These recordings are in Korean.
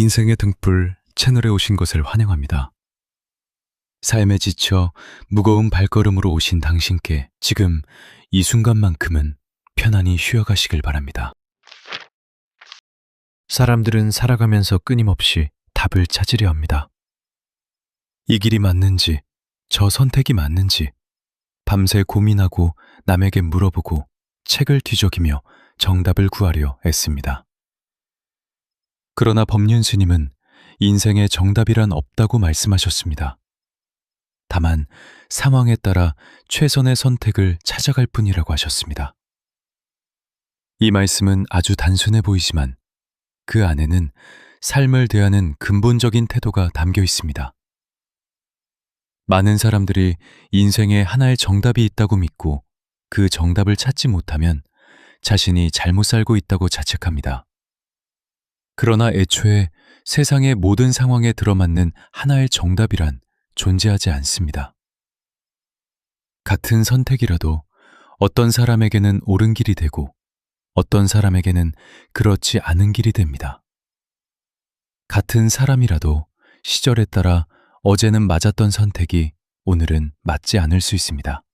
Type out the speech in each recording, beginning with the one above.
인생의 등불 채널에 오신 것을 환영합니다. 삶에 지쳐 무거운 발걸음으로 오신 당신께 지금 이 순간만큼은 편안히 쉬어가시길 바랍니다. 사람들은 살아가면서 끊임없이 답을 찾으려 합니다. 이 길이 맞는지, 저 선택이 맞는지 밤새 고민하고 남에게 물어보고 책을 뒤적이며 정답을 구하려 애씁니다. 그러나 법륜 스님은 인생에 정답이란 없다고 말씀하셨습니다. 다만 상황에 따라 최선의 선택을 찾아갈 뿐이라고 하셨습니다. 이 말씀은 아주 단순해 보이지만 그 안에는 삶을 대하는 근본적인 태도가 담겨 있습니다. 많은 사람들이 인생에 하나의 정답이 있다고 믿고 그 정답을 찾지 못하면 자신이 잘못 살고 있다고 자책합니다. 그러나 애초에 세상의 모든 상황에 들어맞는 하나의 정답이란 존재하지 않습니다. 같은 선택이라도 어떤 사람에게는 옳은 길이 되고 어떤 사람에게는 그렇지 않은 길이 됩니다. 같은 사람이라도 시절에 따라 어제는 맞았던 선택이 오늘은 맞지 않을 수 있습니다.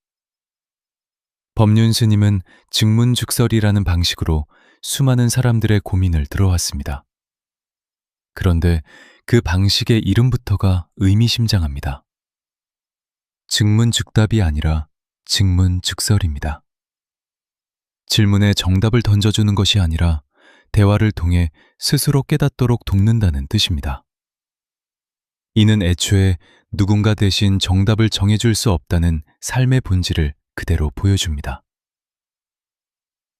법륜 스님은 즉문즉설이라는 방식으로 수많은 사람들의 고민을 들어왔습니다. 그런데 그 방식의 이름부터가 의미심장합니다. 즉문즉답이 아니라 즉문즉설입니다. 질문에 정답을 던져주는 것이 아니라 대화를 통해 스스로 깨닫도록 돕는다는 뜻입니다. 이는 애초에 누군가 대신 정답을 정해줄 수 없다는 삶의 본질을 그대로 보여줍니다.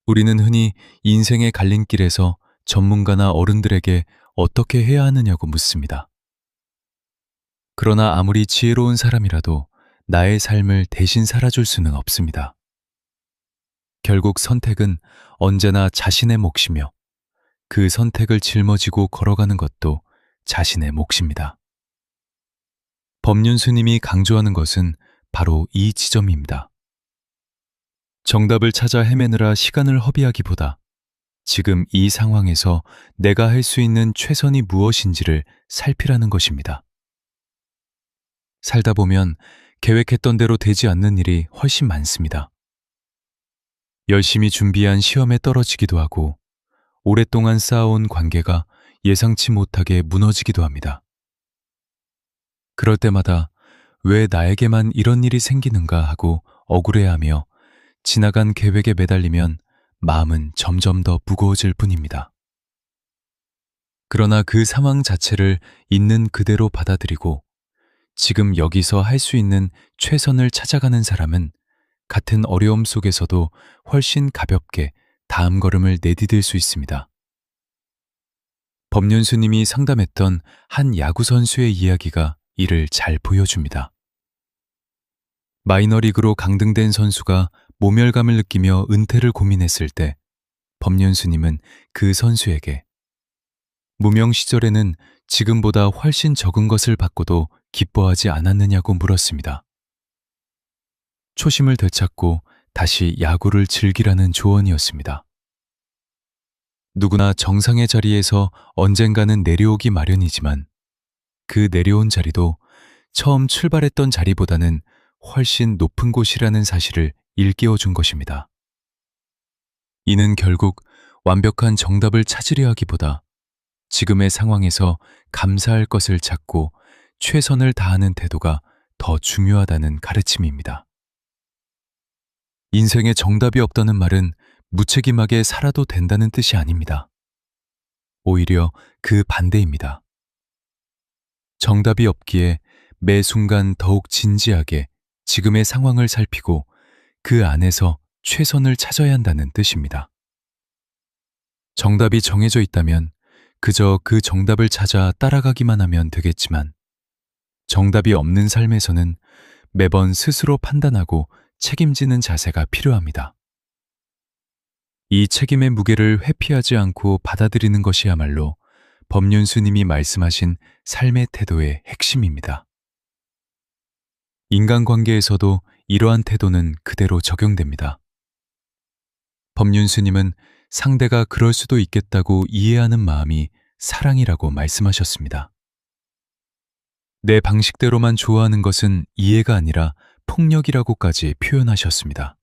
우리는 흔히 인생의 갈림길에서 전문가나 어른들에게 어떻게 해야 하느냐고 묻습니다. 그러나 아무리 지혜로운 사람이라도 나의 삶을 대신 살아줄 수는 없습니다. 결국 선택은 언제나 자신의 몫이며 그 선택을 짊어지고 걸어가는 것도 자신의 몫입니다. 법륜 스님이 강조하는 것은 바로 이 지점입니다. 정답을 찾아 헤매느라 시간을 허비하기보다 지금 이 상황에서 내가 할 수 있는 최선이 무엇인지를 살피라는 것입니다. 살다 보면 계획했던 대로 되지 않는 일이 훨씬 많습니다. 열심히 준비한 시험에 떨어지기도 하고 오랫동안 쌓아온 관계가 예상치 못하게 무너지기도 합니다. 그럴 때마다 왜 나에게만 이런 일이 생기는가 하고 억울해하며 지나간 계획에 매달리면 마음은 점점 더 무거워질 뿐입니다. 그러나 그 상황 자체를 있는 그대로 받아들이고 지금 여기서 할 수 있는 최선을 찾아가는 사람은 같은 어려움 속에서도 훨씬 가볍게 다음 걸음을 내디딜 수 있습니다. 법륜 스님이 상담했던 한 야구 선수의 이야기가 이를 잘 보여줍니다. 마이너리그로 강등된 선수가 모멸감을 느끼며 은퇴를 고민했을 때 법륜 스님은 그 선수에게 무명 시절에는 지금보다 훨씬 적은 것을 받고도 기뻐하지 않았느냐고 물었습니다. 초심을 되찾고 다시 야구를 즐기라는 조언이었습니다. 누구나 정상의 자리에서 언젠가는 내려오기 마련이지만 그 내려온 자리도 처음 출발했던 자리보다는 훨씬 높은 곳이라는 사실을 일깨워 준 것입니다. 이는 결국 완벽한 정답을 찾으려 하기보다 지금의 상황에서 감사할 것을 찾고 최선을 다하는 태도가 더 중요하다는 가르침입니다. 인생에 정답이 없다는 말은 무책임하게 살아도 된다는 뜻이 아닙니다. 오히려 그 반대입니다. 정답이 없기에 매 순간 더욱 진지하게 지금의 상황을 살피고 그 안에서 최선을 찾아야 한다는 뜻입니다. 정답이 정해져 있다면 그저 그 정답을 찾아 따라가기만 하면 되겠지만 정답이 없는 삶에서는 매번 스스로 판단하고 책임지는 자세가 필요합니다. 이 책임의 무게를 회피하지 않고 받아들이는 것이야말로 법륜 스님이 말씀하신 삶의 태도의 핵심입니다. 인간관계에서도 이러한 태도는 그대로 적용됩니다. 법륜 스님은 상대가 그럴 수도 있겠다고 이해하는 마음이 사랑이라고 말씀하셨습니다. 내 방식대로만 좋아하는 것은 이해가 아니라 폭력이라고까지 표현하셨습니다.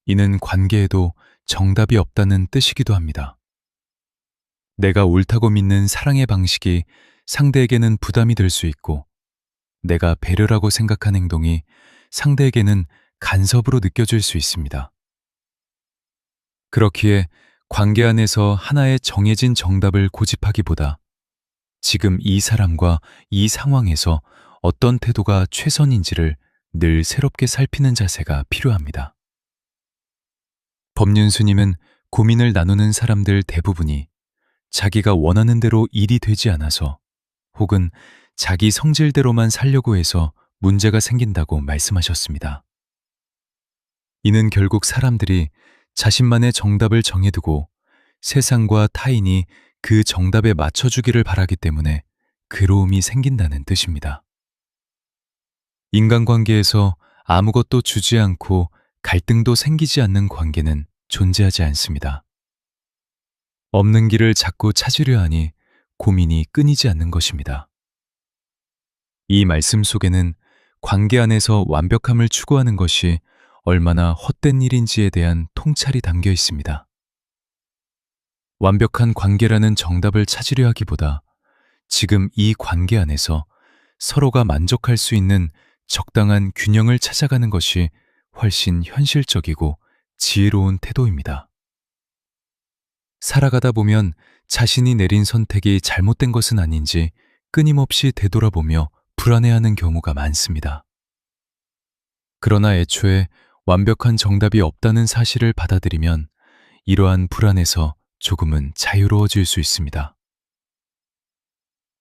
이는 관계에도 정답이 없다는 뜻이기도 합니다. 내가 옳다고 믿는 사랑의 방식이 상대에게는 부담이 될 수 있고, 내가 배려라고 생각한 행동이 상대에게는 간섭으로 느껴질 수 있습니다. 그렇기에 관계 안에서 하나의 정해진 정답을 고집하기보다 지금 이 사람과 이 상황에서 어떤 태도가 최선인지를 늘 새롭게 살피는 자세가 필요합니다. 법륜스님은 고민을 나누는 사람들 대부분이 자기가 원하는 대로 일이 되지 않아서 혹은 자기 성질대로만 살려고 해서 문제가 생긴다고 말씀하셨습니다. 이는 결국 사람들이 자신만의 정답을 정해두고 세상과 타인이 그 정답에 맞춰주기를 바라기 때문에 괴로움이 생긴다는 뜻입니다. 인간관계에서 아무것도 주지 않고 갈등도 생기지 않는 관계는 존재하지 않습니다. 없는 길을 자꾸 찾으려 하니 고민이 끊이지 않는 것입니다. 이 말씀 속에는 관계 안에서 완벽함을 추구하는 것이 얼마나 헛된 일인지에 대한 통찰이 담겨 있습니다. 완벽한 관계라는 정답을 찾으려 하기보다 지금 이 관계 안에서 서로가 만족할 수 있는 적당한 균형을 찾아가는 것이 훨씬 현실적이고 지혜로운 태도입니다. 살아가다 보면 자신이 내린 선택이 잘못된 것은 아닌지 끊임없이 되돌아보며 불안해하는 경우가 많습니다. 그러나 애초에 완벽한 정답이 없다는 사실을 받아들이면 이러한 불안에서 조금은 자유로워질 수 있습니다.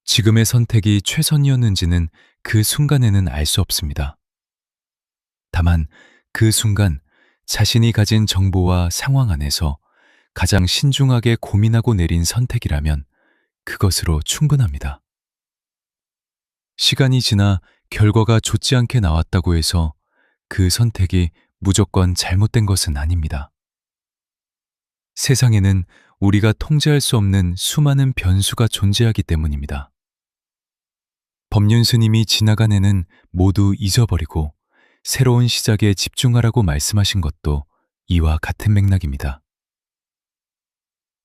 지금의 선택이 최선이었는지는 그 순간에는 알 수 없습니다. 다만 그 순간 자신이 가진 정보와 상황 안에서 가장 신중하게 고민하고 내린 선택이라면 그것으로 충분합니다. 시간이 지나 결과가 좋지 않게 나왔다고 해서 그 선택이 무조건 잘못된 것은 아닙니다. 세상에는 우리가 통제할 수 없는 수많은 변수가 존재하기 때문입니다. 법륜스님이 지나간 해는 모두 잊어버리고 새로운 시작에 집중하라고 말씀하신 것도 이와 같은 맥락입니다.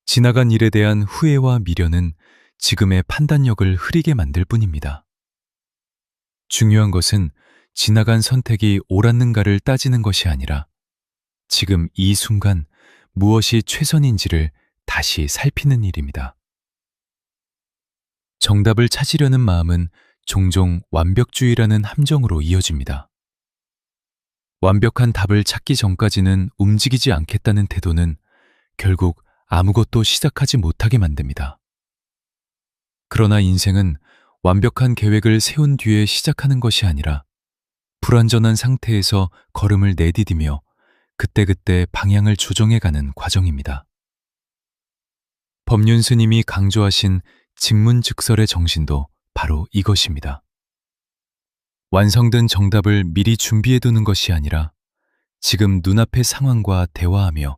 지나간 일에 대한 후회와 미련은 지금의 판단력을 흐리게 만들 뿐입니다. 중요한 것은 지나간 선택이 옳았는가를 따지는 것이 아니라 지금 이 순간 무엇이 최선인지를 다시 살피는 일입니다. 정답을 찾으려는 마음은 종종 완벽주의라는 함정으로 이어집니다. 완벽한 답을 찾기 전까지는 움직이지 않겠다는 태도는 결국 아무것도 시작하지 못하게 만듭니다. 그러나 인생은 완벽한 계획을 세운 뒤에 시작하는 것이 아니라 불완전한 상태에서 걸음을 내디디며 그때그때 방향을 조정해가는 과정입니다. 법륜스님이 강조하신 직문즉설의 정신도 바로 이것입니다. 완성된 정답을 미리 준비해두는 것이 아니라 지금 눈앞의 상황과 대화하며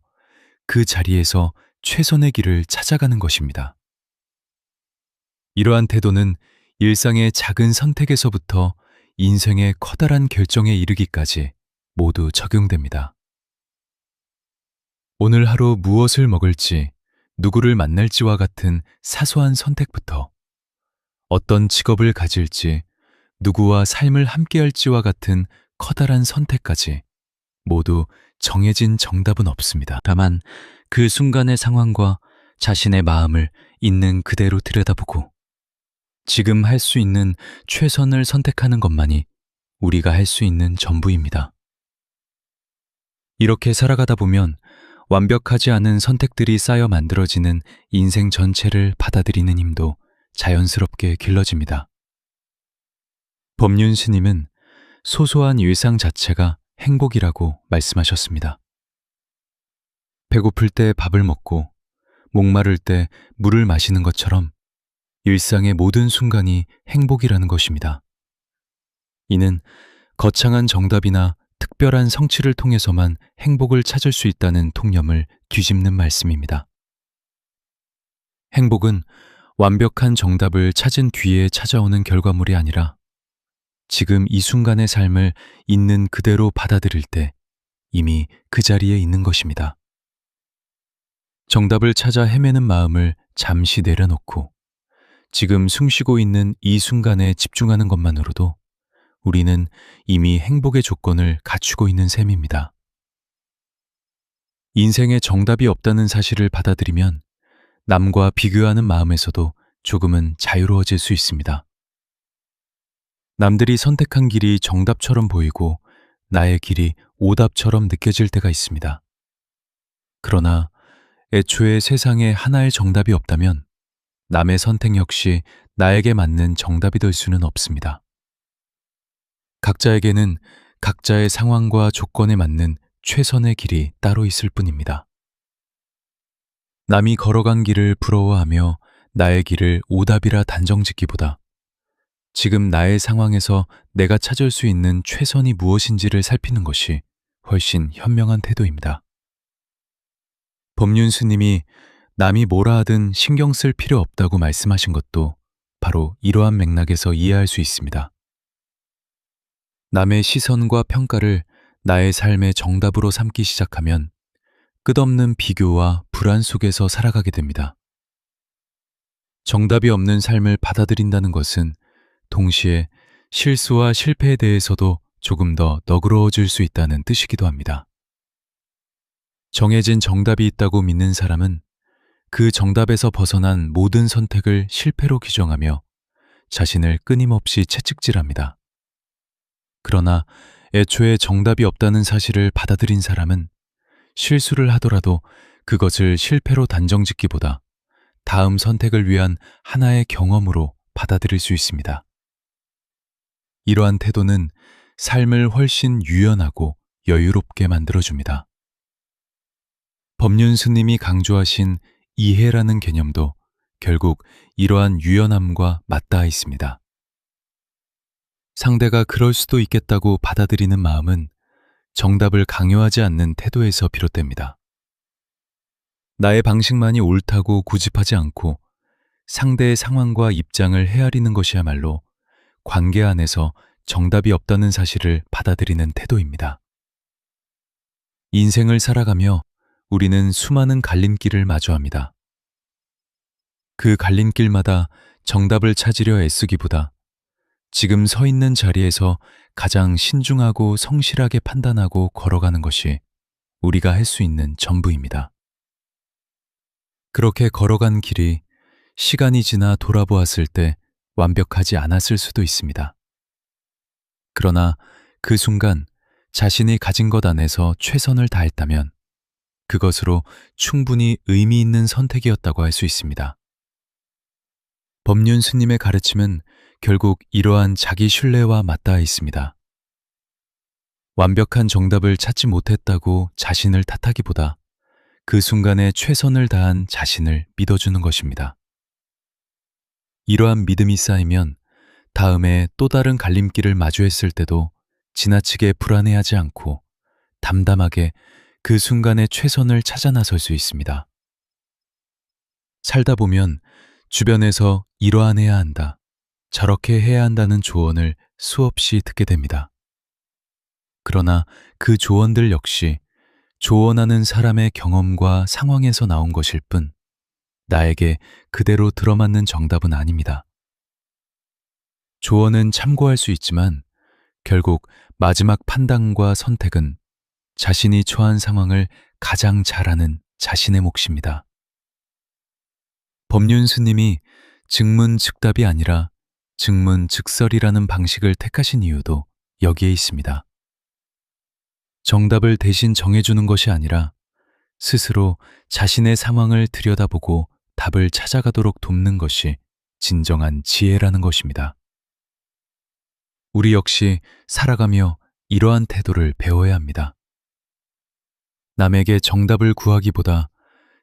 그 자리에서 최선의 길을 찾아가는 것입니다. 이러한 태도는 일상의 작은 선택에서부터 인생의 커다란 결정에 이르기까지 모두 적용됩니다. 오늘 하루 무엇을 먹을지, 누구를 만날지와 같은 사소한 선택부터 어떤 직업을 가질지, 누구와 삶을 함께할지와 같은 커다란 선택까지 모두 정해진 정답은 없습니다. 다만 그 순간의 상황과 자신의 마음을 있는 그대로 들여다보고 지금 할 수 있는 최선을 선택하는 것만이 우리가 할 수 있는 전부입니다. 이렇게 살아가다 보면 완벽하지 않은 선택들이 쌓여 만들어지는 인생 전체를 받아들이는 힘도 자연스럽게 길러집니다. 법륜스님은 소소한 일상 자체가 행복이라고 말씀하셨습니다. 배고플 때 밥을 먹고 목마를 때 물을 마시는 것처럼 일상의 모든 순간이 행복이라는 것입니다. 이는 거창한 정답이나 특별한 성취를 통해서만 행복을 찾을 수 있다는 통념을 뒤집는 말씀입니다. 행복은 완벽한 정답을 찾은 뒤에 찾아오는 결과물이 아니라 지금 이 순간의 삶을 있는 그대로 받아들일 때 이미 그 자리에 있는 것입니다. 정답을 찾아 헤매는 마음을 잠시 내려놓고 지금 숨쉬고 있는 이 순간에 집중하는 것만으로도 우리는 이미 행복의 조건을 갖추고 있는 셈입니다. 인생에 정답이 없다는 사실을 받아들이면 남과 비교하는 마음에서도 조금은 자유로워질 수 있습니다. 남들이 선택한 길이 정답처럼 보이고 나의 길이 오답처럼 느껴질 때가 있습니다. 그러나 애초에 세상에 하나의 정답이 없다면 남의 선택 역시 나에게 맞는 정답이 될 수는 없습니다. 각자에게는 각자의 상황과 조건에 맞는 최선의 길이 따로 있을 뿐입니다. 남이 걸어간 길을 부러워하며 나의 길을 오답이라 단정짓기보다 지금 나의 상황에서 내가 찾을 수 있는 최선이 무엇인지를 살피는 것이 훨씬 현명한 태도입니다. 법륜 스님이 남이 뭐라 하든 신경 쓸 필요 없다고 말씀하신 것도 바로 이러한 맥락에서 이해할 수 있습니다. 남의 시선과 평가를 나의 삶의 정답으로 삼기 시작하면 끝없는 비교와 불안 속에서 살아가게 됩니다. 정답이 없는 삶을 받아들인다는 것은 동시에 실수와 실패에 대해서도 조금 더 너그러워질 수 있다는 뜻이기도 합니다. 정해진 정답이 있다고 믿는 사람은 그 정답에서 벗어난 모든 선택을 실패로 규정하며 자신을 끊임없이 채찍질합니다. 그러나 애초에 정답이 없다는 사실을 받아들인 사람은 실수를 하더라도 그것을 실패로 단정짓기보다 다음 선택을 위한 하나의 경험으로 받아들일 수 있습니다. 이러한 태도는 삶을 훨씬 유연하고 여유롭게 만들어줍니다. 법륜 스님이 강조하신 이해라는 개념도 결국 이러한 유연함과 맞닿아 있습니다. 상대가 그럴 수도 있겠다고 받아들이는 마음은 정답을 강요하지 않는 태도에서 비롯됩니다. 나의 방식만이 옳다고 고집하지 않고 상대의 상황과 입장을 헤아리는 것이야말로 관계 안에서 정답이 없다는 사실을 받아들이는 태도입니다. 인생을 살아가며 우리는 수많은 갈림길을 마주합니다. 그 갈림길마다 정답을 찾으려 애쓰기보다 지금 서 있는 자리에서 가장 신중하고 성실하게 판단하고 걸어가는 것이 우리가 할 수 있는 전부입니다. 그렇게 걸어간 길이 시간이 지나 돌아보았을 때 완벽하지 않았을 수도 있습니다. 그러나 그 순간 자신이 가진 것 안에서 최선을 다했다면 그것으로 충분히 의미 있는 선택이었다고 할 수 있습니다. 법륜 스님의 가르침은 결국 이러한 자기 신뢰와 맞닿아 있습니다. 완벽한 정답을 찾지 못했다고 자신을 탓하기보다 그 순간에 최선을 다한 자신을 믿어주는 것입니다. 이러한 믿음이 쌓이면 다음에 또 다른 갈림길을 마주했을 때도 지나치게 불안해하지 않고 담담하게 그 순간에 최선을 찾아 나설 수 있습니다. 살다 보면 주변에서 이러한해야 한다, 저렇게 해야 한다는 조언을 수없이 듣게 됩니다. 그러나 그 조언들 역시 조언하는 사람의 경험과 상황에서 나온 것일 뿐 나에게 그대로 들어맞는 정답은 아닙니다. 조언은 참고할 수 있지만 결국 마지막 판단과 선택은 자신이 처한 상황을 가장 잘 아는 자신의 몫입니다. 법륜 스님이 즉문즉답이 아니라 즉문즉설이라는 방식을 택하신 이유도 여기에 있습니다. 정답을 대신 정해주는 것이 아니라 스스로 자신의 상황을 들여다보고 답을 찾아가도록 돕는 것이 진정한 지혜라는 것입니다. 우리 역시 살아가며 이러한 태도를 배워야 합니다. 남에게 정답을 구하기보다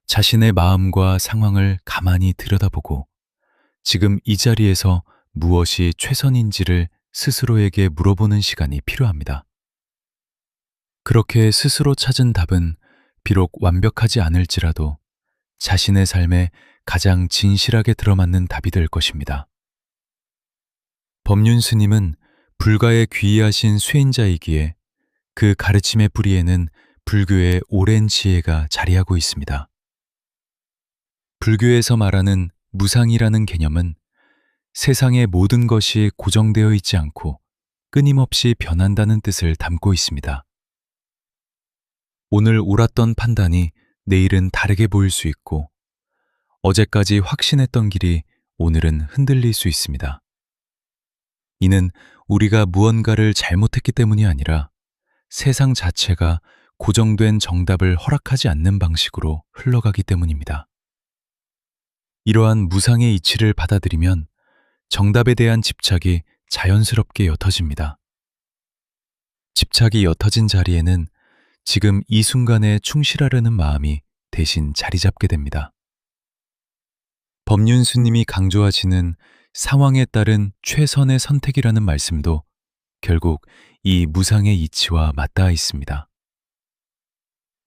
자신의 마음과 상황을 가만히 들여다보고 지금 이 자리에서 무엇이 최선인지를 스스로에게 물어보는 시간이 필요합니다. 그렇게 스스로 찾은 답은 비록 완벽하지 않을지라도 자신의 삶에 가장 진실하게 들어맞는 답이 될 것입니다. 법륜 스님은 불가에 귀의하신 수행자이기에 그 가르침의 뿌리에는 불교의 오랜 지혜가 자리하고 있습니다. 불교에서 말하는 무상이라는 개념은 세상의 모든 것이 고정되어 있지 않고 끊임없이 변한다는 뜻을 담고 있습니다. 오늘 옳았던 판단이 내일은 다르게 보일 수 있고, 어제까지 확신했던 길이 오늘은 흔들릴 수 있습니다. 이는 우리가 무언가를 잘못했기 때문이 아니라 세상 자체가 고정된 정답을 허락하지 않는 방식으로 흘러가기 때문입니다. 이러한 무상의 이치를 받아들이면 정답에 대한 집착이 자연스럽게 옅어집니다. 집착이 옅어진 자리에는 지금 이 순간에 충실하려는 마음이 대신 자리 잡게 됩니다. 법륜 스님이 강조하시는 상황에 따른 최선의 선택이라는 말씀도 결국 이 무상의 이치와 맞닿아 있습니다.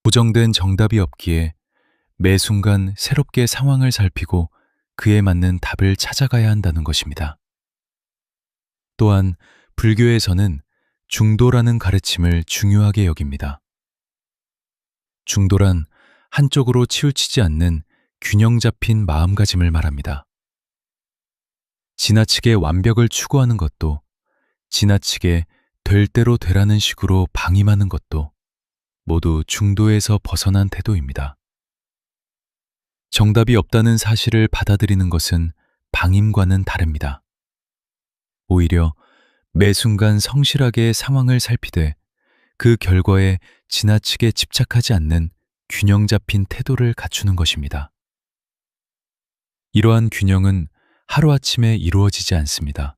고정된 정답이 없기에 매 순간 새롭게 상황을 살피고 그에 맞는 답을 찾아가야 한다는 것입니다. 또한 불교에서는 중도라는 가르침을 중요하게 여깁니다. 중도란 한쪽으로 치우치지 않는 균형 잡힌 마음가짐을 말합니다. 지나치게 완벽을 추구하는 것도, 지나치게 될 대로 되라는 식으로 방임하는 것도 모두 중도에서 벗어난 태도입니다. 정답이 없다는 사실을 받아들이는 것은 방임과는 다릅니다. 오히려 매 순간 성실하게 상황을 살피되 그 결과에 지나치게 집착하지 않는 균형 잡힌 태도를 갖추는 것입니다. 이러한 균형은 하루아침에 이루어지지 않습니다.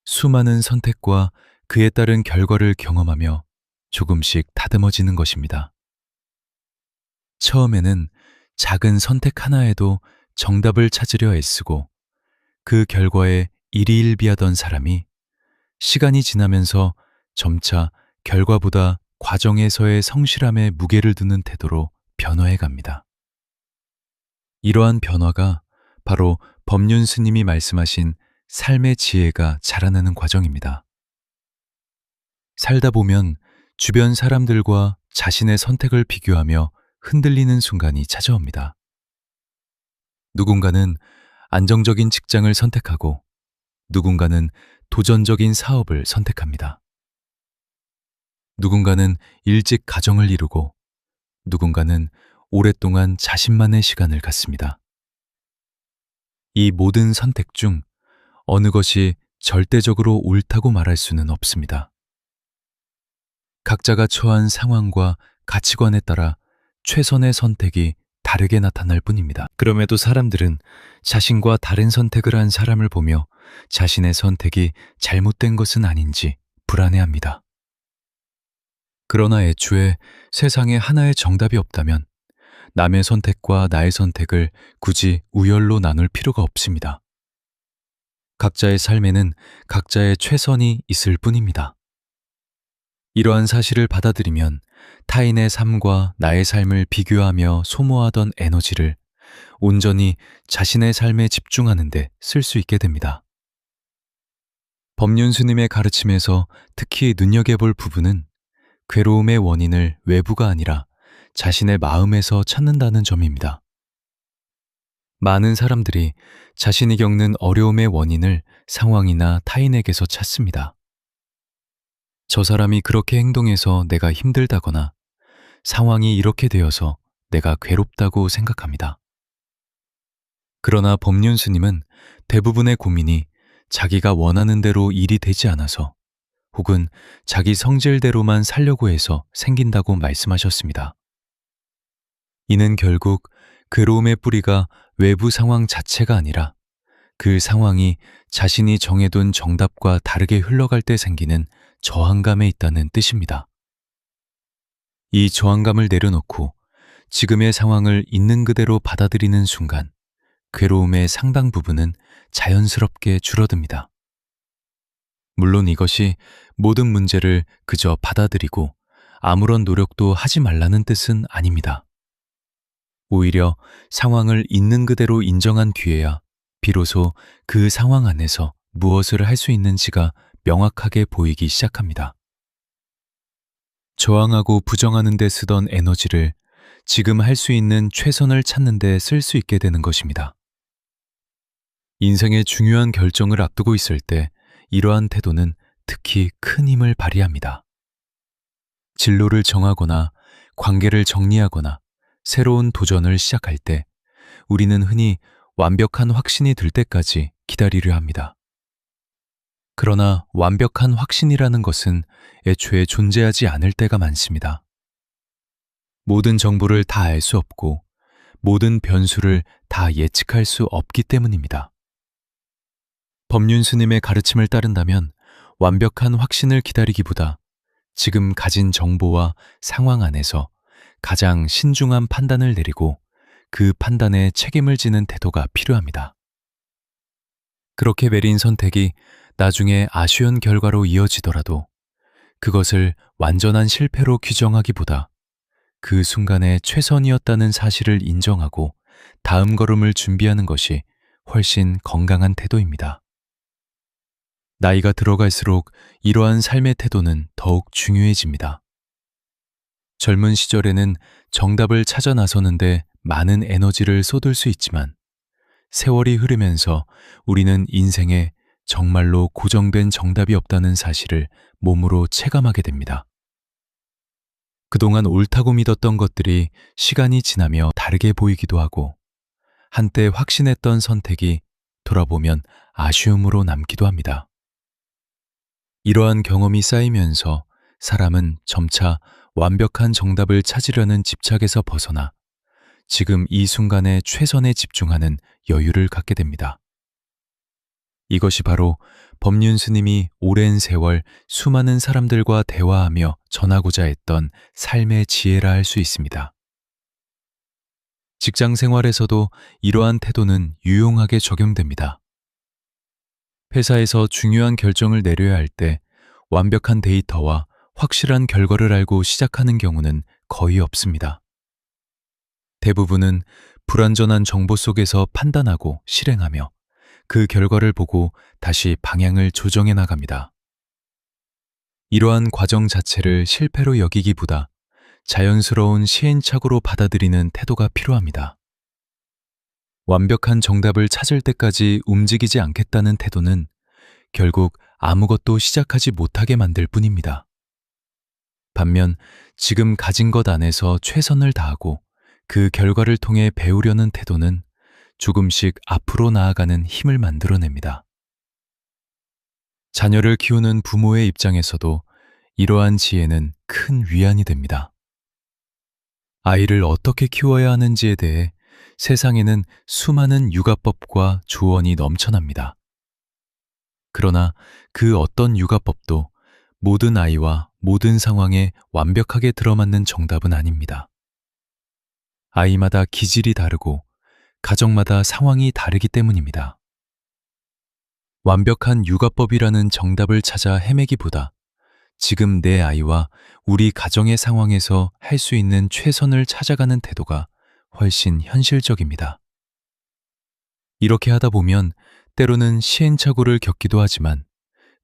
수많은 선택과 그에 따른 결과를 경험하며 조금씩 다듬어지는 것입니다. 처음에는 작은 선택 하나에도 정답을 찾으려 애쓰고 그 결과에 일희일비하던 사람이 시간이 지나면서 점차 결과보다 과정에서의 성실함에 무게를 두는 태도로 변화해 갑니다. 이러한 변화가 바로 법륜 스님이 말씀하신 삶의 지혜가 자라나는 과정입니다. 살다 보면 주변 사람들과 자신의 선택을 비교하며 흔들리는 순간이 찾아옵니다. 누군가는 안정적인 직장을 선택하고 누군가는 도전적인 사업을 선택합니다. 누군가는 일찍 가정을 이루고 누군가는 오랫동안 자신만의 시간을 갖습니다. 이 모든 선택 중 어느 것이 절대적으로 옳다고 말할 수는 없습니다. 각자가 처한 상황과 가치관에 따라 최선의 선택이 다르게 나타날 뿐입니다. 그럼에도 사람들은 자신과 다른 선택을 한 사람을 보며 자신의 선택이 잘못된 것은 아닌지 불안해합니다. 그러나 애초에 세상에 하나의 정답이 없다면 남의 선택과 나의 선택을 굳이 우열로 나눌 필요가 없습니다. 각자의 삶에는 각자의 최선이 있을 뿐입니다. 이러한 사실을 받아들이면 타인의 삶과 나의 삶을 비교하며 소모하던 에너지를 온전히 자신의 삶에 집중하는 데 쓸 수 있게 됩니다. 법륜 스님의 가르침에서 특히 눈여겨볼 부분은 괴로움의 원인을 외부가 아니라 자신의 마음에서 찾는다는 점입니다. 많은 사람들이 자신이 겪는 어려움의 원인을 상황이나 타인에게서 찾습니다. 저 사람이 그렇게 행동해서 내가 힘들다거나 상황이 이렇게 되어서 내가 괴롭다고 생각합니다. 그러나 법륜 스님은 대부분의 고민이 자기가 원하는 대로 일이 되지 않아서 혹은 자기 성질대로만 살려고 해서 생긴다고 말씀하셨습니다. 이는 결국 괴로움의 뿌리가 외부 상황 자체가 아니라 그 상황이 자신이 정해둔 정답과 다르게 흘러갈 때 생기는 저항감에 있다는 뜻입니다. 이 저항감을 내려놓고 지금의 상황을 있는 그대로 받아들이는 순간 괴로움의 상당 부분은 자연스럽게 줄어듭니다. 물론 이것이 모든 문제를 그저 받아들이고 아무런 노력도 하지 말라는 뜻은 아닙니다. 오히려 상황을 있는 그대로 인정한 뒤에야 비로소 그 상황 안에서 무엇을 할 수 있는지가 명확하게 보이기 시작합니다. 저항하고 부정하는 데 쓰던 에너지를 지금 할 수 있는 최선을 찾는 데 쓸 수 있게 되는 것입니다. 인생의 중요한 결정을 앞두고 있을 때 이러한 태도는 특히 큰 힘을 발휘합니다. 진로를 정하거나 관계를 정리하거나 새로운 도전을 시작할 때 우리는 흔히 완벽한 확신이 들 때까지 기다리려 합니다. 그러나 완벽한 확신이라는 것은 애초에 존재하지 않을 때가 많습니다. 모든 정보를 다 알 수 없고 모든 변수를 다 예측할 수 없기 때문입니다. 법륜 스님의 가르침을 따른다면 완벽한 확신을 기다리기보다 지금 가진 정보와 상황 안에서 가장 신중한 판단을 내리고 그 판단에 책임을 지는 태도가 필요합니다. 그렇게 내린 선택이 나중에 아쉬운 결과로 이어지더라도 그것을 완전한 실패로 규정하기보다 그 순간에 최선이었다는 사실을 인정하고 다음 걸음을 준비하는 것이 훨씬 건강한 태도입니다. 나이가 들어갈수록 이러한 삶의 태도는 더욱 중요해집니다. 젊은 시절에는 정답을 찾아 나서는데 많은 에너지를 쏟을 수 있지만 세월이 흐르면서 우리는 인생에 정말로 고정된 정답이 없다는 사실을 몸으로 체감하게 됩니다. 그동안 옳다고 믿었던 것들이 시간이 지나며 다르게 보이기도 하고 한때 확신했던 선택이 돌아보면 아쉬움으로 남기도 합니다. 이러한 경험이 쌓이면서 사람은 점차 완벽한 정답을 찾으려는 집착에서 벗어나 지금 이 순간에 최선에 집중하는 여유를 갖게 됩니다. 이것이 바로 법륜 스님이 오랜 세월 수많은 사람들과 대화하며 전하고자 했던 삶의 지혜라 할 수 있습니다. 직장 생활에서도 이러한 태도는 유용하게 적용됩니다. 회사에서 중요한 결정을 내려야 할 때 완벽한 데이터와 확실한 결과를 알고 시작하는 경우는 거의 없습니다. 대부분은 불완전한 정보 속에서 판단하고 실행하며 그 결과를 보고 다시 방향을 조정해 나갑니다. 이러한 과정 자체를 실패로 여기기보다 자연스러운 시행착오로 받아들이는 태도가 필요합니다. 완벽한 정답을 찾을 때까지 움직이지 않겠다는 태도는 결국 아무것도 시작하지 못하게 만들 뿐입니다. 반면 지금 가진 것 안에서 최선을 다하고 그 결과를 통해 배우려는 태도는 조금씩 앞으로 나아가는 힘을 만들어냅니다. 자녀를 키우는 부모의 입장에서도 이러한 지혜는 큰 위안이 됩니다. 아이를 어떻게 키워야 하는지에 대해 세상에는 수많은 육아법과 조언이 넘쳐납니다. 그러나 그 어떤 육아법도 모든 아이와 모든 상황에 완벽하게 들어맞는 정답은 아닙니다. 아이마다 기질이 다르고 가정마다 상황이 다르기 때문입니다. 완벽한 육아법이라는 정답을 찾아 헤매기보다 지금 내 아이와 우리 가정의 상황에서 할 수 있는 최선을 찾아가는 태도가 훨씬 현실적입니다. 이렇게 하다 보면 때로는 시행착오를 겪기도 하지만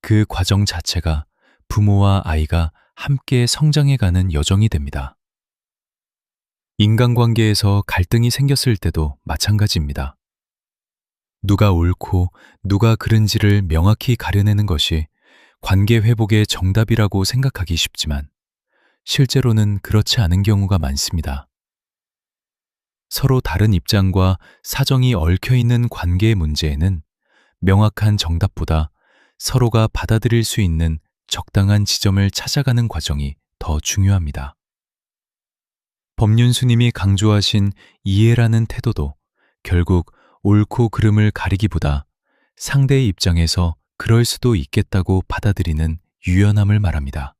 그 과정 자체가 부모와 아이가 함께 성장해가는 여정이 됩니다. 인간관계에서 갈등이 생겼을 때도 마찬가지입니다. 누가 옳고 누가 그른지를 명확히 가려내는 것이 관계 회복의 정답이라고 생각하기 쉽지만 실제로는 그렇지 않은 경우가 많습니다. 서로 다른 입장과 사정이 얽혀 있는 관계의 문제에는 명확한 정답보다 서로가 받아들일 수 있는 적당한 지점을 찾아가는 과정이 더 중요합니다. 법륜 스님이 강조하신 이해라는 태도도 결국 옳고 그름을 가리기보다 상대의 입장에서 그럴 수도 있겠다고 받아들이는 유연함을 말합니다.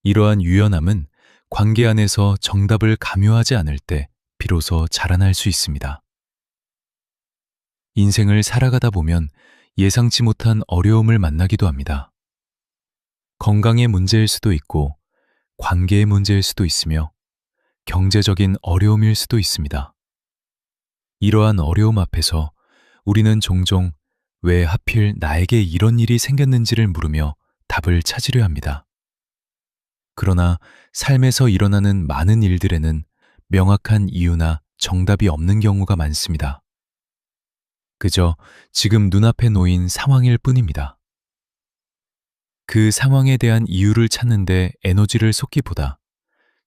이러한 유연함은 관계 안에서 정답을 강요하지 않을 때 비로소 자라날 수 있습니다. 인생을 살아가다 보면 예상치 못한 어려움을 만나기도 합니다. 건강의 문제일 수도 있고 관계의 문제일 수도 있으며 경제적인 어려움일 수도 있습니다. 이러한 어려움 앞에서 우리는 종종 왜 하필 나에게 이런 일이 생겼는지를 물으며 답을 찾으려 합니다. 그러나 삶에서 일어나는 많은 일들에는 명확한 이유나 정답이 없는 경우가 많습니다. 그저 지금 눈앞에 놓인 상황일 뿐입니다. 그 상황에 대한 이유를 찾는데 에너지를 쏟기보다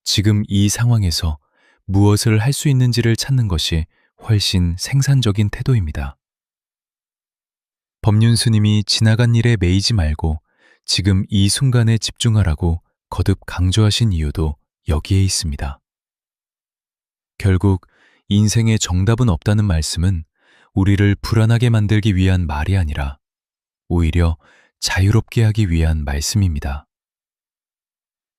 지금 이 상황에서 무엇을 할 수 있는지를 찾는 것이 훨씬 생산적인 태도입니다. 법륜 스님이 지나간 일에 매이지 말고 지금 이 순간에 집중하라고 거듭 강조하신 이유도 여기에 있습니다. 결국 인생에 정답은 없다는 말씀은 우리를 불안하게 만들기 위한 말이 아니라 오히려 자유롭게 하기 위한 말씀입니다.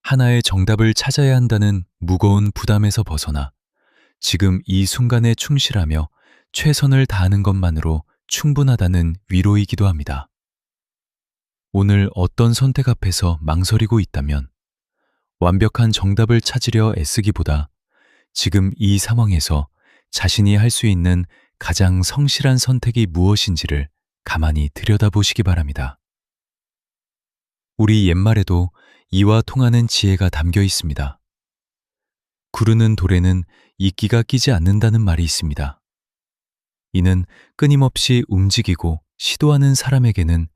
하나의 정답을 찾아야 한다는 무거운 부담에서 벗어나 지금 이 순간에 충실하며 최선을 다하는 것만으로 충분하다는 위로이기도 합니다. 오늘 어떤 선택 앞에서 망설이고 있다면 완벽한 정답을 찾으려 애쓰기보다 지금 이 상황에서 자신이 할 수 있는 가장 성실한 선택이 무엇인지를 가만히 들여다보시기 바랍니다. 우리 옛말에도 이와 통하는 지혜가 담겨 있습니다. 구르는 돌에는 이끼가 끼지 않는다는 말이 있습니다. 이는 끊임없이 움직이고 시도하는 사람에게는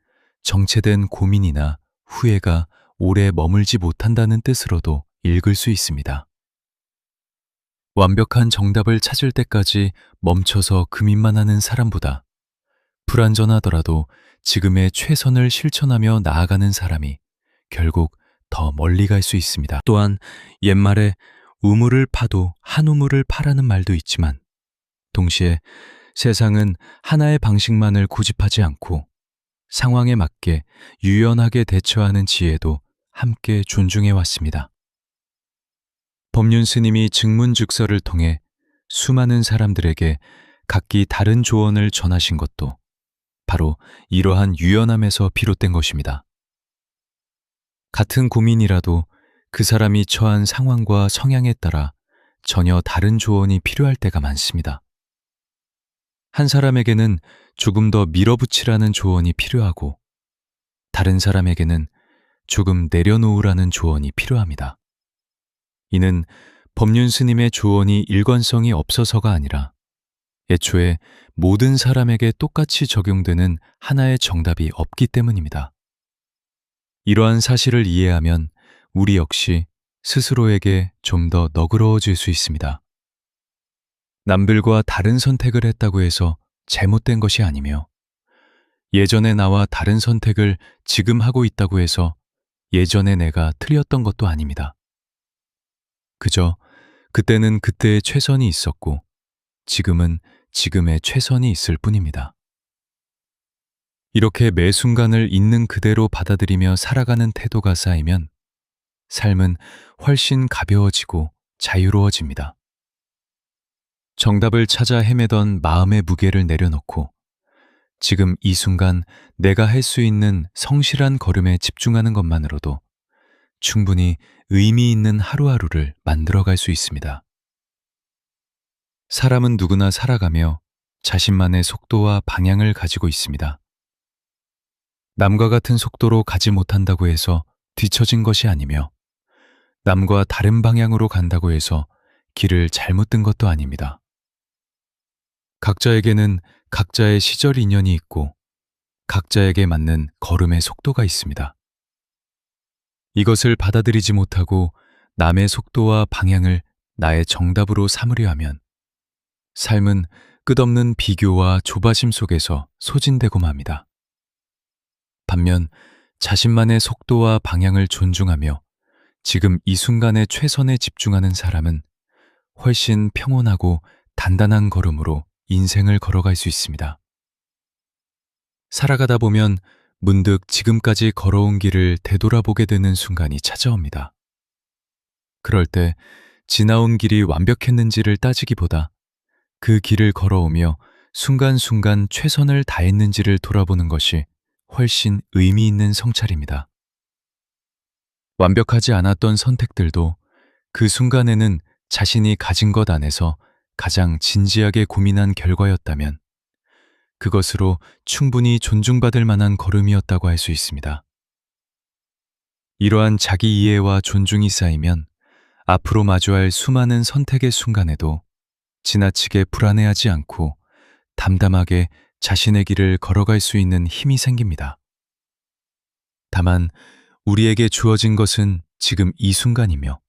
정체된 고민이나 후회가 오래 머물지 못한다는 뜻으로도 읽을 수 있습니다. 완벽한 정답을 찾을 때까지 멈춰서 금인만 하는 사람보다 불완전하더라도 지금의 최선을 실천하며 나아가는 사람이 결국 더 멀리 갈 수 있습니다. 또한 옛말에 우물을 파도 한 우물을 파라는 말도 있지만 동시에 세상은 하나의 방식만을 고집하지 않고 상황에 맞게 유연하게 대처하는 지혜도 함께 존중해 왔습니다. 법륜 스님이 증문즉서를 통해 수많은 사람들에게 각기 다른 조언을 전하신 것도 바로 이러한 유연함에서 비롯된 것입니다. 같은 고민이라도 그 사람이 처한 상황과 성향에 따라 전혀 다른 조언이 필요할 때가 많습니다. 한 사람에게는 조금 더 밀어붙이라는 조언이 필요하고 다른 사람에게는 조금 내려놓으라는 조언이 필요합니다. 이는 법륜 스님의 조언이 일관성이 없어서가 아니라 애초에 모든 사람에게 똑같이 적용되는 하나의 정답이 없기 때문입니다. 이러한 사실을 이해하면 우리 역시 스스로에게 좀 더 너그러워질 수 있습니다. 남들과 다른 선택을 했다고 해서 잘못된 것이 아니며 예전에 나와 다른 선택을 지금 하고 있다고 해서 예전에 내가 틀렸던 것도 아닙니다. 그저 그때는 그때의 최선이 있었고 지금은 지금의 최선이 있을 뿐입니다. 이렇게 매 순간을 있는 그대로 받아들이며 살아가는 태도가 쌓이면 삶은 훨씬 가벼워지고 자유로워집니다. 정답을 찾아 헤매던 마음의 무게를 내려놓고 지금 이 순간 내가 할 수 있는 성실한 걸음에 집중하는 것만으로도 충분히 의미 있는 하루하루를 만들어갈 수 있습니다. 사람은 누구나 살아가며 자신만의 속도와 방향을 가지고 있습니다. 남과 같은 속도로 가지 못한다고 해서 뒤처진 것이 아니며 남과 다른 방향으로 간다고 해서 길을 잘못 든 것도 아닙니다. 각자에게는 각자의 시절 인연이 있고 각자에게 맞는 걸음의 속도가 있습니다. 이것을 받아들이지 못하고 남의 속도와 방향을 나의 정답으로 삼으려 하면 삶은 끝없는 비교와 조바심 속에서 소진되고 맙니다. 반면 자신만의 속도와 방향을 존중하며 지금 이 순간에 최선에 집중하는 사람은 훨씬 평온하고 단단한 걸음으로 인생을 걸어갈 수 있습니다. 살아가다 보면 문득 지금까지 걸어온 길을 되돌아보게 되는 순간이 찾아옵니다. 그럴 때 지나온 길이 완벽했는지를 따지기보다 그 길을 걸어오며 순간순간 최선을 다했는지를 돌아보는 것이 훨씬 의미 있는 성찰입니다. 완벽하지 않았던 선택들도 그 순간에는 자신이 가진 것 안에서 가장 진지하게 고민한 결과였다면 그것으로 충분히 존중받을 만한 걸음이었다고 할 수 있습니다. 이러한 자기 이해와 존중이 쌓이면 앞으로 마주할 수많은 선택의 순간에도 지나치게 불안해하지 않고 담담하게 자신의 길을 걸어갈 수 있는 힘이 생깁니다. 다만 우리에게 주어진 것은 지금 이 순간이며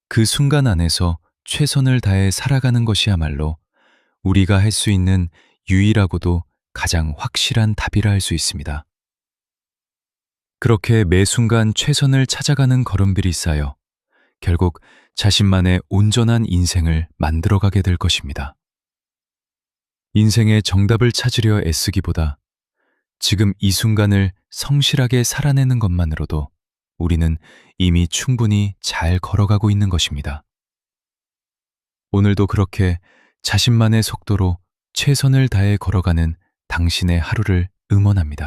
그 순간 안에서 최선을 다해 살아가는 것이야말로 우리가 할 수 있는 유일하고도 가장 확실한 답이라 할 수 있습니다. 그렇게 매 순간 최선을 찾아가는 걸음들이 쌓여 결국 자신만의 온전한 인생을 만들어가게 될 것입니다. 인생의 정답을 찾으려 애쓰기보다 지금 이 순간을 성실하게 살아내는 것만으로도 우리는 이미 충분히 잘 걸어가고 있는 것입니다. 오늘도 그렇게 자신만의 속도로 최선을 다해 걸어가는 당신의 하루를 응원합니다.